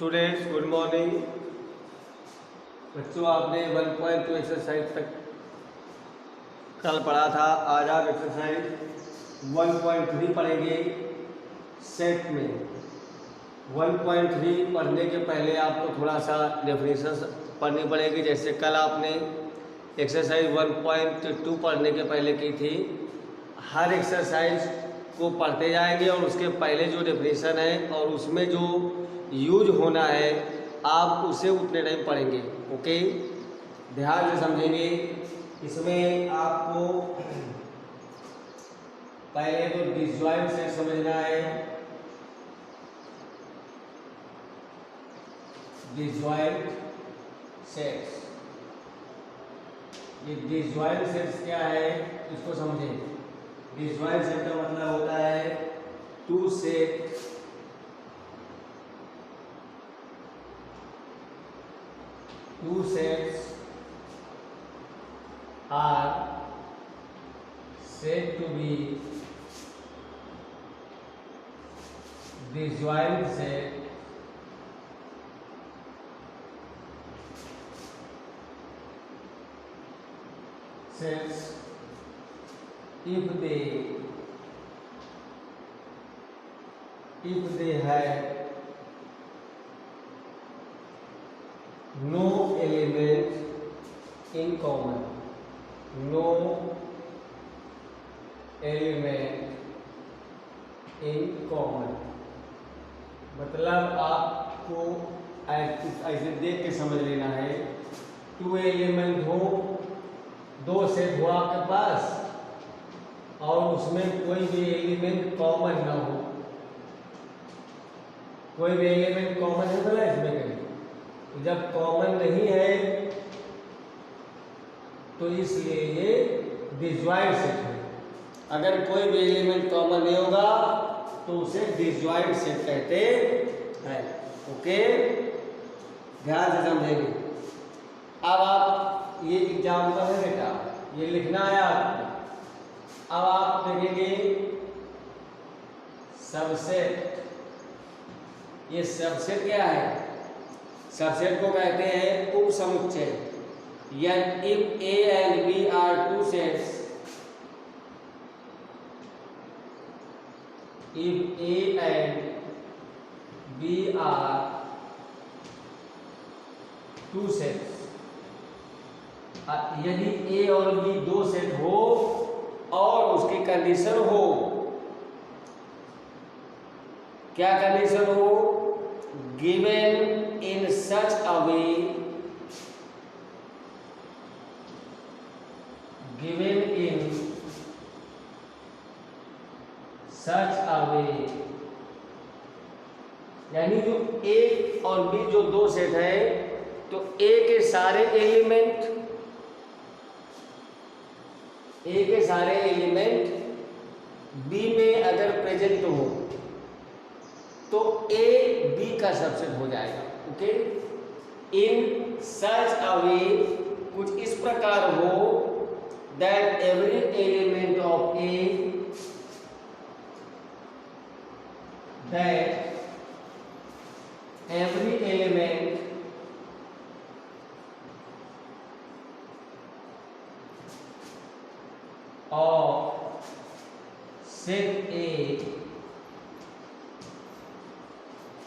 Students good morning. बच्चों आपने 1.2 exercise तक कल पढ़ा था। आज आप एक्सरसाइज 1.3 पढ़ेंगे। सेट में 1.3 पढ़ने के पहले आपको थोड़ा सा डेफिनेशन पढ़नी पड़ेगी। जैसे कल आपने एक्सरसाइज 1.2 पढ़ने के पहले की थी। हर एक्सरसाइज को पढ़ते जाएंगे और उसके पहले जो डेफिनेशन है और उसमें जो यूज होना है आप उसे उतने टाइम पढ़ेंगे। ओके, ध्यान से समझेंगे। इसमें आपको पहले तो डिसजॉइंट सेट समझना है। डिसजॉइंट सेट्स, ये डिसजॉइंट सेट्स क्या है इसको समझें। डिसजॉइंट सेट का मतलब होता है two set two sets are said to be disjoint set sets if they have no element in common, no element in common। मतलब आपको ऐसे देख के समझ लेना है। टू एलिमेंट हो, दो सेट हो आपके पास और उसमें कोई भी एलिमेंट कॉमन ना हो। कोई भी एलिमेंट कॉमन है बोला इसमें कहीं, जब कॉमन नहीं है तो इसलिए ये डिसजॉइंट सेट है। अगर कोई भी एलिमेंट कॉमन नहीं होगा तो उसे डिसजॉइंट सेट कहते हैं। ओके, ध्यान से समझेंगे। अब आप ये एग्जाम्पल है बेटा, ये लिखना है आपको। अब आप देखेंगे सबसेट। ये सबसेट क्या है? सबसेट को कहते हैं उप समुच्चय। If A and B are two sets, if A and B are two sets, यदि ए और बी दो सेट हो और उसकी कंडीशन हो, क्या कंडीशन हो? Given in such a way, given in such a way, यानी जो ए और बी जो दो सेट है तो ए के सारे एलिमेंट बी में अगर प्रेजेंट हो तो ए बी का सबसेट हो जाएगा। ओके, इन सच अ वे, कुछ इस प्रकार हो, that every element of A, that every element of set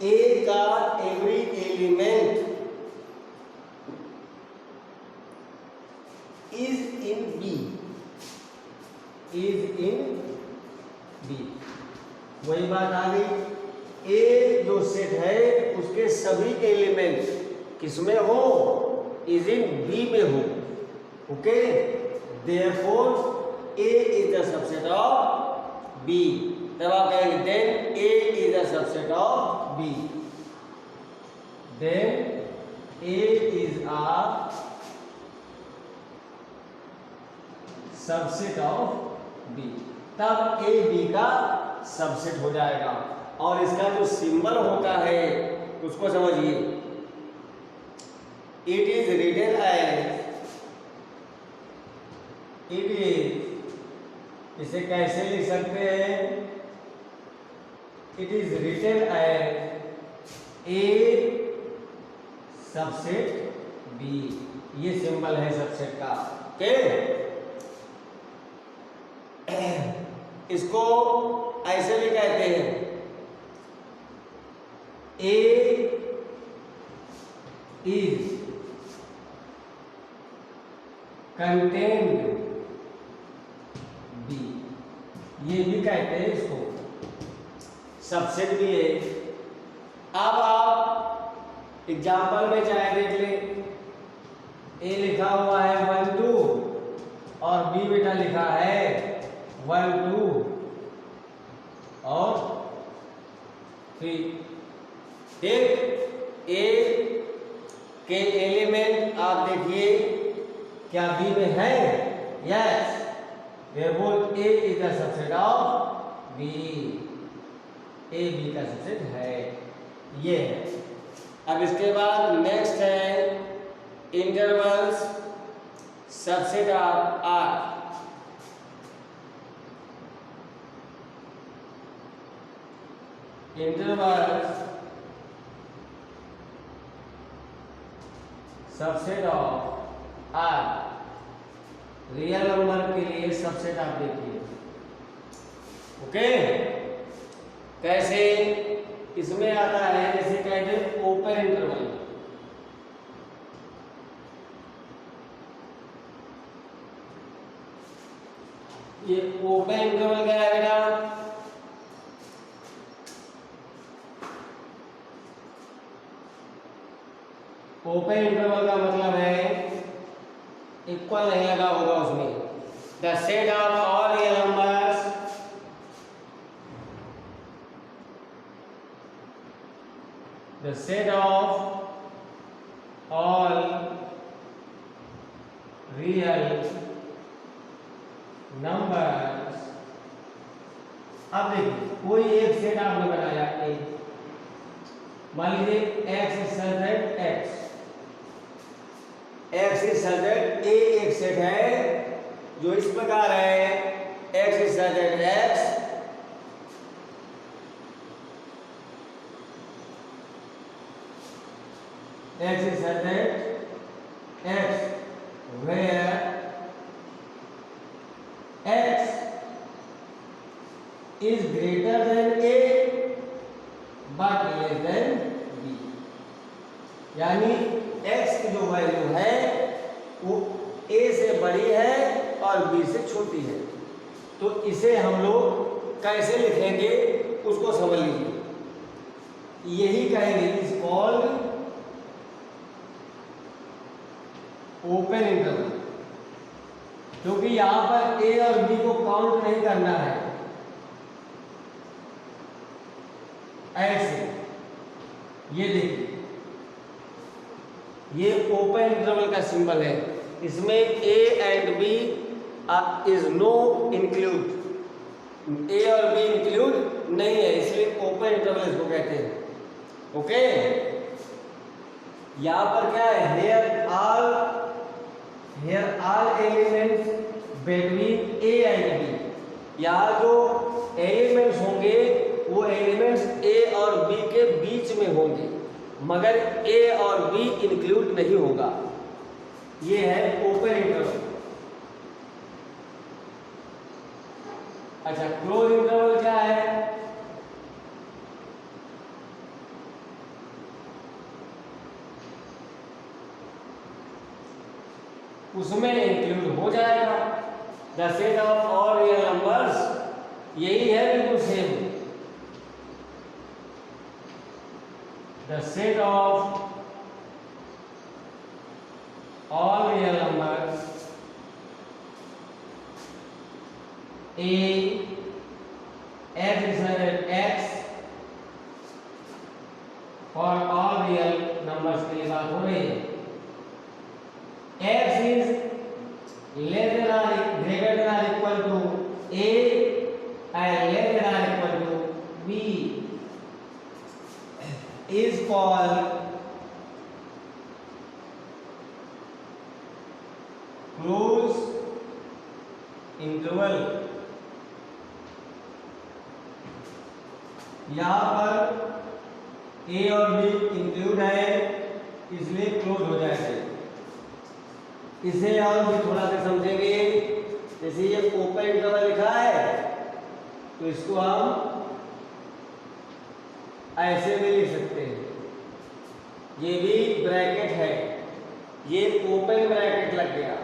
A का every element is in B, वही बात आ गई। ए जो सेट है उसके सभी एलिमेंट किसमें हो? इज इन बी में हो। Okay, therefore A is the subset of B. तब आप कहेंगे then A is the subset of B, then A is a subset of B। तब A B का सबसेट हो जाएगा। और इसका जो सिंबल होता है उसको समझिए। It is written as, it is, इसे कैसे लिख सकते हैं? It is written as A subset B, ये सिंबल है सबसेट का। ओके, इसको ऐसे भी कहते हैं, ए इज कंटेंट बी, ये भी कहते हैं इसको, सबसेट भी है। अब आप एग्जाम्पल में चाहे देख ले, ए लिखा हुआ है 1 2 और बी बेटा लिखा है 1 2 और 3। ठीक, ए के एलिमेंट आप देखिए क्या बी में है? Yes, therefore A is the subset of B, A B का सबसेट है, ये है। अब इसके बाद नेक्स्ट है intervals subset of R. Intervals subset of R, real number के लिए सबसेट आप देखिए। ओके, कैसे? इसमें आता है जैसे कहते हैं ओपन इंटरवल, ये ओपन इंटरवल क्या है बेटा? ओपन इंटरवल का मतलब है इक्वल नहीं लगा होगा उसमें। The set of all real numbers the set of all real numbers। अब देखिए कोई एक सेट आपने बनाया ए, मान लीजिए x is such that x is such that A एक सेट है जो इस प्रकार है, x is such that x is such that x where x is greater than a but less than b, यानी x की जो वैल्यू है वो a से बड़ी है और b से छोटी है। तो इसे हम लोग कैसे लिखेंगे उसको समझ लीजिए, यही कहेंगे इज कॉल्ड ओपन इंटरवल, क्योंकि यहां पर ए और बी को काउंट नहीं करना है। ऐसे ये देखिए, ये ओपन इंटरवल का सिंबल है, इसमें A and B is no include, A और बी इंक्लूड नहीं है, इसलिए ओपन इंटरवल इसको कहते हैं। ओके, यहां पर क्या है? Here all elements between A and B, यहाँ जो एलिमेंट्स होंगे वो एलिमेंट्स A और B के बीच में होंगे, मगर A और B इंक्लूड नहीं होगा। ये है ओपन इंटरवल। अच्छा, क्लोज इंटरवल क्या है? उसमें इंक्लूड हो जाएगा the set of all real numbers, यही है बिल्कुल same. The set of all real numbers A x for all real numbers के लिए बात हो रही है। x is less than or greater than or equal to a and less than or equal to b is called close interval। यहाँ पर ए और B include है इसलिए क्लोज हो जाएगा। इसे और भी थोड़ा सा समझेंगे। जैसे ये ओपन इंटरवल लिखा है तो इसको हम ऐसे भी लिख सकते हैं। ये भी ब्रैकेट है, ये ओपन ब्रैकेट लग गया।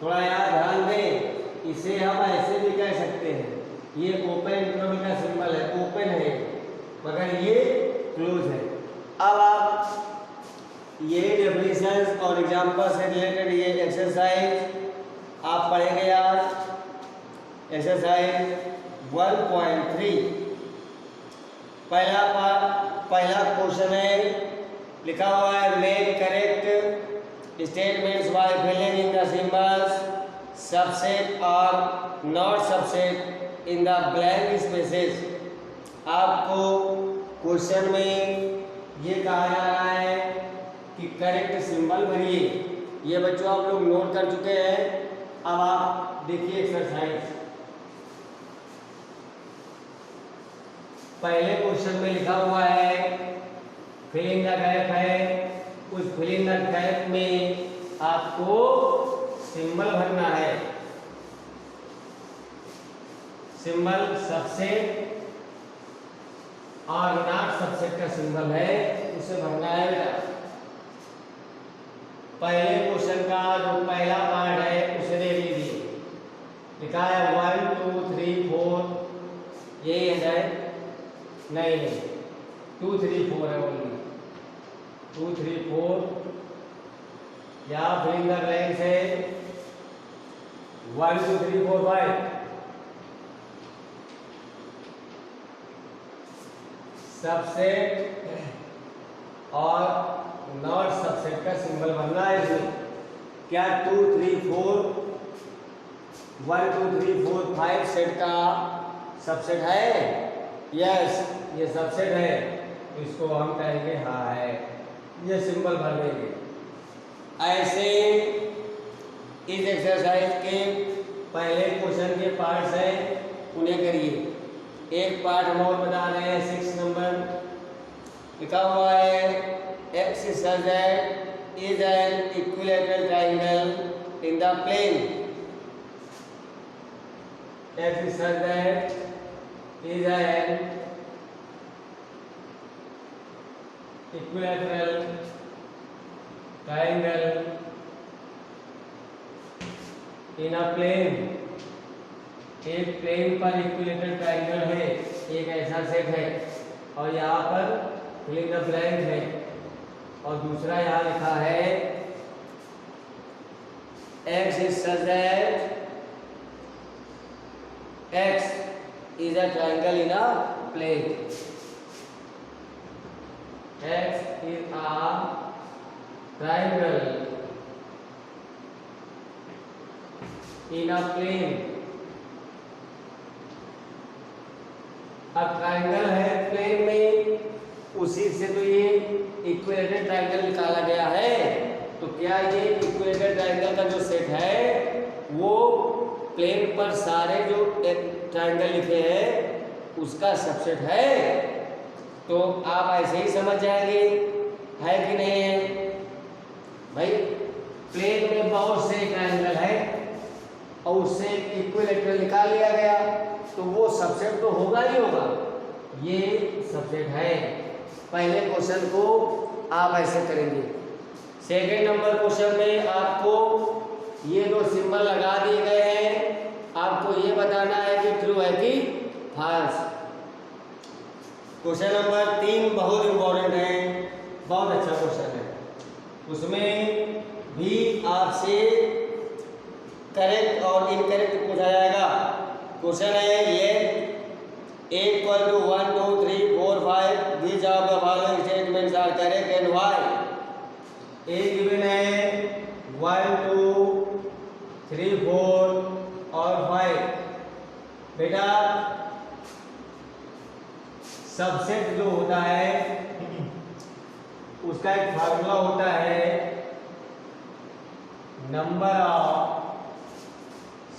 थोड़ा यार ध्यान दें, इसे हम ऐसे भी कह सकते हैं। ये ओपन इंटरवल का सिंबल है, ओपन है मगर ये क्लोज है। अब आप ये डेफिनेशंस और एग्जांपल से रिलेटेड ये एक्सरसाइज आप पढ़ेंगे आज। एक्सरसाइज 1.3 पहला क्वेश्चन है, लिखा हुआ है make correct statements by filling in the symbols subset और not subset in the blank spaces. आपको क्वेश्चन में ये कहा जा रहा है कि करेक्ट सिंबल भरिए। ये बच्चों आप लोग नोट कर चुके हैं। अब आप देखिए एक्सरसाइज। पहले क्वेश्चन में लिखा हुआ है फिल इन द गैप है। उस फिल इन द गैप में आपको सिंबल भरना है। सिंबल सबसेट और नॉट सबसेट का सिंबल है, उसे भरना है बेटा। पहले क्वेश्चन का जो पहला पार्ट है उसे देख लीजिए। लिखा है 1 2 3 4, यही है नहीं 2 3 4 है ओनली 2 3 4। या फिर द ब्लैंक्स है 1 2 3 4 5। सबसेट और नॉट सबसेट का सिंबल बनना है इसमें। क्या 2 3 4 1 2 3 4 5 सेट का सबसेट है? यस, ये सबसेट है, इसको हम कहेंगे हाँ है। ये सिंबल भर देंगे। ऐसे इस एक्सरसाइज के पहले क्वेश्चन के पार्ट्स हैं, उन्हें करिए। एक पार्ट हम और बता रहे हैं 6 नंबर। लिखा हुआ है X is an equilateral triangle in the plane. X is an equilateral triangle in a plane. एक प्लेन पर इक्विलेटरल ट्रायंगल है, एक ऐसा सेट है और यहाँ पर फिल इन द ब्लैंक है। और दूसरा यहाँ लिखा है X is such that X is a triangle in a plane. X is a triangle in a plane. अब ट्रायंगल है प्लेन में, उसी से तो ये इक्विलेटरल ट्रायंगल निकाला गया है। तो क्या ये इक्विलेटरल ट्रायंगल का जो सेट है वो प्लेन पर सारे जो ट्रायंगल लिखे हैं उसका सबसेट है? तो आप ऐसे ही समझ जाएंगे है कि नहीं है। भाई प्लेन में बहुत से ट्रायंगल है और उससे इक्विलेटरल निकाल लिया गया तो वो सबसेट तो होगा ही होगा। ये सबसेट है। पहले क्वेश्चन को आप ऐसे करेंगे। सेकेंड नंबर क्वेश्चन में आपको ये दो सिंबल लगा दिए गए हैं, आपको ये बताना है कि ट्रू है कि फॉल्स। क्वेश्चन नंबर 3 बहुत इंपॉर्टेंट है, बहुत अच्छा क्वेश्चन है। उसमें भी आपसे करेक्ट और इनकरेक्ट पूछा जाएगा। क्वेश्चन है late A equal to 1 2 3 4 5 which of the following statements are correct and why? A given है 1 2 3 4 और 5। बेटा सबसेट जो होता है उसका एक फार्मूला होता है नंबर ऑफ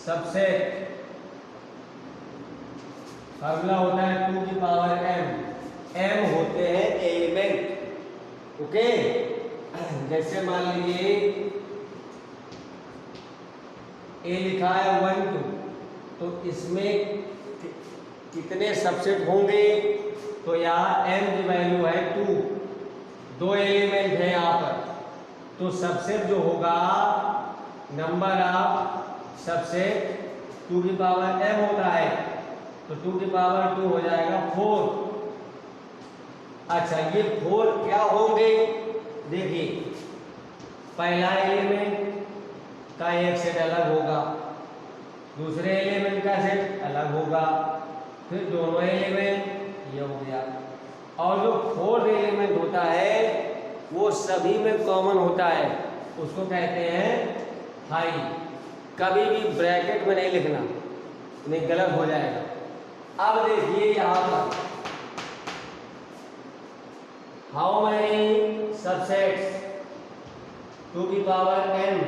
सबसेट। फार्मूला होता है 2 की पावर m। m होते हैं एलिमेंट, ओके। जैसे मान लीजिए a लिखा है 1 2, तो इसमें कितने सबसेट होंगे? तो यहाँ m की वैल्यू है 2, 2 एलिमेंट है यहाँ पर, तो सबसेट जो होगा नंबर ऑफ सबसेट 2 की पावर m होता है, तो 2 की पावर 2 हो जाएगा 4। अच्छा, ये 4 क्या होंगे? देखिए, पहला एलिमेंट का एक सेट अलग होगा, दूसरे एलिमेंट का सेट अलग होगा, फिर दोनों एलिमेंट, ये हो गया। और जो 4th एलिमेंट होता है वो सभी में कॉमन होता है, उसको कहते हैं हाई। कभी भी ब्रैकेट में नहीं लिखना, नहीं गलत हो जाएगा। अब देखिए यहाँ पर हाउ मैनी सबसेट्स 2 की पावर n,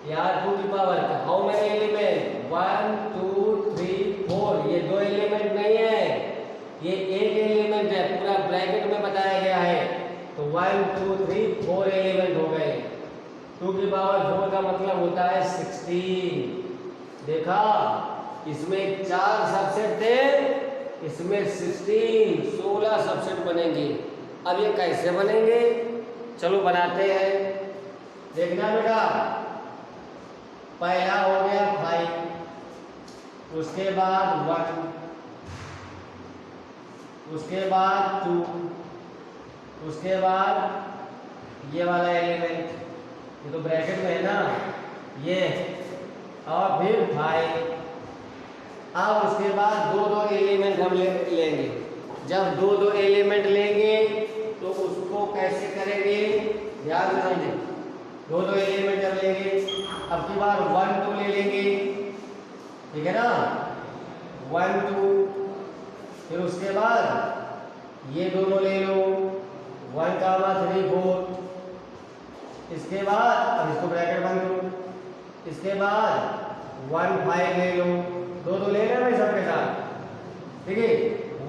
या 2 की पावर हाउ मैनी एलिमेंट 1 2 3 4, ये 2 एलिमेंट नहीं है, ये एक एलिमेंट है, पूरा ब्रैकेट में बताया गया है। तो 1 2 3 4 एलिमेंट हो गए। 2 की पावर 4 का मतलब होता है 16। देखा, इसमें 4 सबसेट थे, इसमें 16 सबसेट बनेंगे। अब ये कैसे बनेंगे? चलो बनाते हैं, देखना बेटा। पहला हो गया 5, उसके बाद 1, उसके बाद 2, उसके बाद ये वाला एलिमेंट, ये तो ब्रैकेट में है ना, ये, और फिर 5। अब उसके बाद 2 एलिमेंट हम लेंगे। जब 2 एलिमेंट लेंगे तो उसको कैसे करेंगे? ध्यान से 2 एलिमेंट जब लेंगे, अब की बार 1 2 ले लेंगे, ठीक है ना, 1 2। फिर उसके बाद ये दोनों ले लो, 1 3 4। इसके बाद अब इसको ब्रैकेट बंद करो, इसके बाद 1 5 ले लो, 2 ले लेना भाई सबके साथ, ठीक है।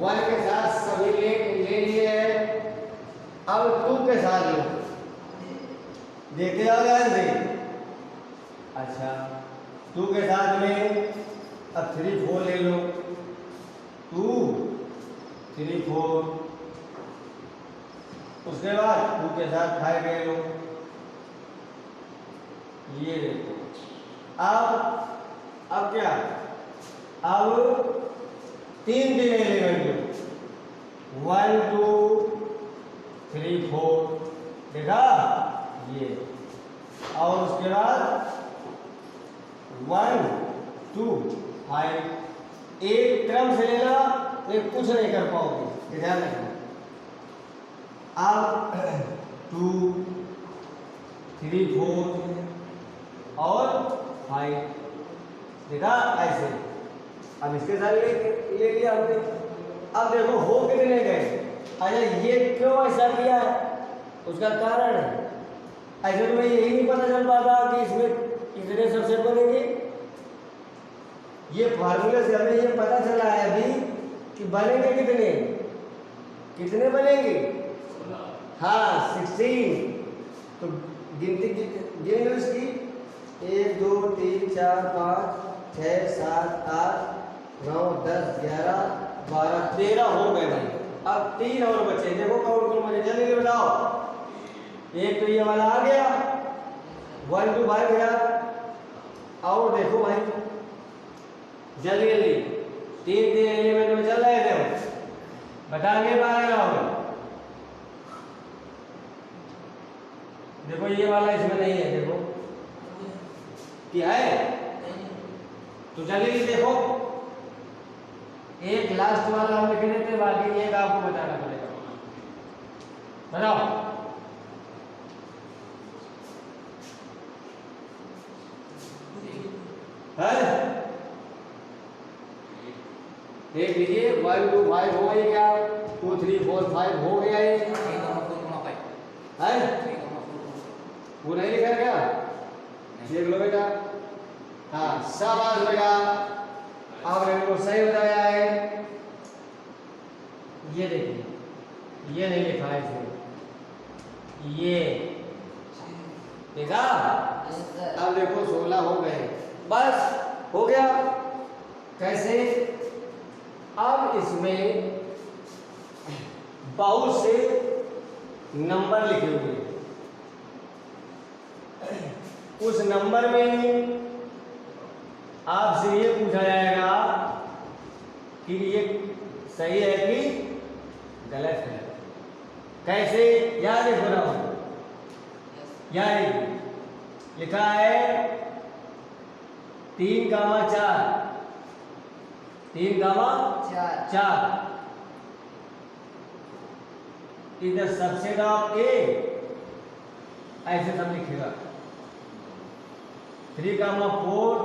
1 के साथ सभी ले लिए हैं, अब 2 के साथ लो, देखते आओ ध्यान से। अच्छा, 2 के साथ में अब 3 4 ले लो, 2 3 4। उसके बाद 2 के साथ 5 ले लो, ये देखो। अब क्या? अब 3 एलिमेंट लो, 1 2 3 4, देखा ये। और उसके बाद 1 2 5, एक क्रम से लेना, ये कुछ नहीं कर पाओगे, ध्यान रखना। अब 2 3 4 और 5, देखा ऐसे। अब इसके साथ ले लिया हमने। अब देखो हो कितने गए। अच्छा, ये क्यों ऐसा किया है? उसका कारण है, ऐसे तो मैं यही नहीं पता चल पाता कि इसमें कितने सबसेट बनेंगे। ये फार्मूले से हमें ये पता चला है अभी कि बनेंगे कितने बनेंगे? हाँ, 16। तो गिनती गिन लो इसकी, 1 2 3 4 5 6 7 8 9 10 11 12 13 हो गए भाई। अब 3 और बचे, देखो काउंट करो मुझे, जल्दी बताओ। एक तो ये वाला आ गया, 1 2 5 गया। और देखो भाई जल्दी 3 एलिमेंट में चल रहे थे, बताएंगे 12 होगा। देखो ये वाला इसमें नहीं है, देखो क्या है, तो जल्दी देखो। एक लास्ट वाला हम लिख देते, बाकी एक आपको बताना पड़ेगा। बताओ। देख लीजिए, 1 2 5 हो गई क्या? 2 3 4 5 हो गया है। वो नहीं लिखा क्या? देख लो बेटा। हाँ, शाबाश बेटा, आपने वो सही बताया है। ये देखिए ये देखा। अब देखो 16 हो गए, बस हो गया। कैसे? अब इसमें बहुत से नंबर लिखे हुए, उस नंबर में आपसे ये पूछा जाएगा कि ये सही है कि गलत है। कैसे? याद देखो ना, याद लिखा है 3,4, 3,4 इधर सबसेट ऑफ ए, ऐसे सब लिखेगा। 3,4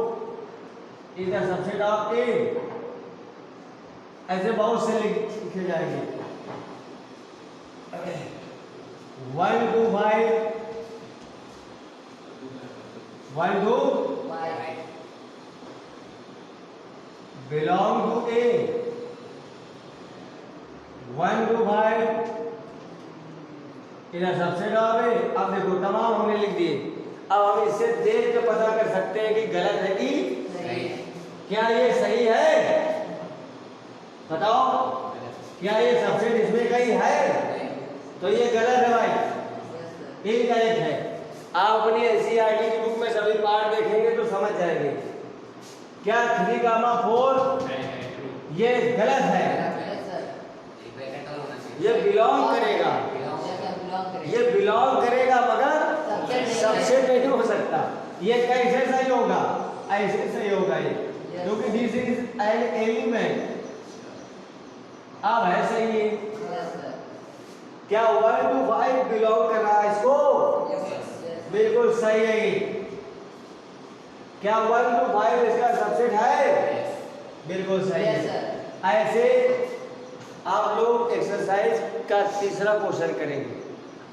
इधर सबसेट ऑफ ए, ऐसे बहुत से लिखे जाएंगे। 1 2 5 1 2 belong to A, 1 2 5 इधर सबसे डाल। अब देखो तमाम हमने लिख दिए। अब हम इससे देख के पता कर सकते हैं कि गलत है कि सही। क्या ये सही है? बताओ, क्या ये सबसे इसमें कहीं है? तो ये गलत है भाई, इनकरेक्ट है। आप अपनी एनसीईआरटी की बुक में सभी पार्ट देखेंगे तो समझ जाएंगे। क्या 3,4 ये गलत है, ये बिलोंग करेगा, ये बिलोंग करेगा मगर सबसे नहीं हो सकता। ये कैसे सही होगा? ऐसे सही होगा ये, क्योंकि दिस इज एन एलिमेंट। अब है सही है। क्या 1 to 5 बिलोंग कर रहा है इसको? बिल्कुल सही है ये। क्या 1 to 5 इसका सबसेट है? बिल्कुल सही है। ऐसे आप लोग एक्सरसाइज का तीसरा क्वेश्चन करेंगे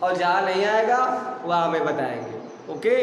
और जहाँ नहीं आएगा वह हमें बताएंगे। ओके।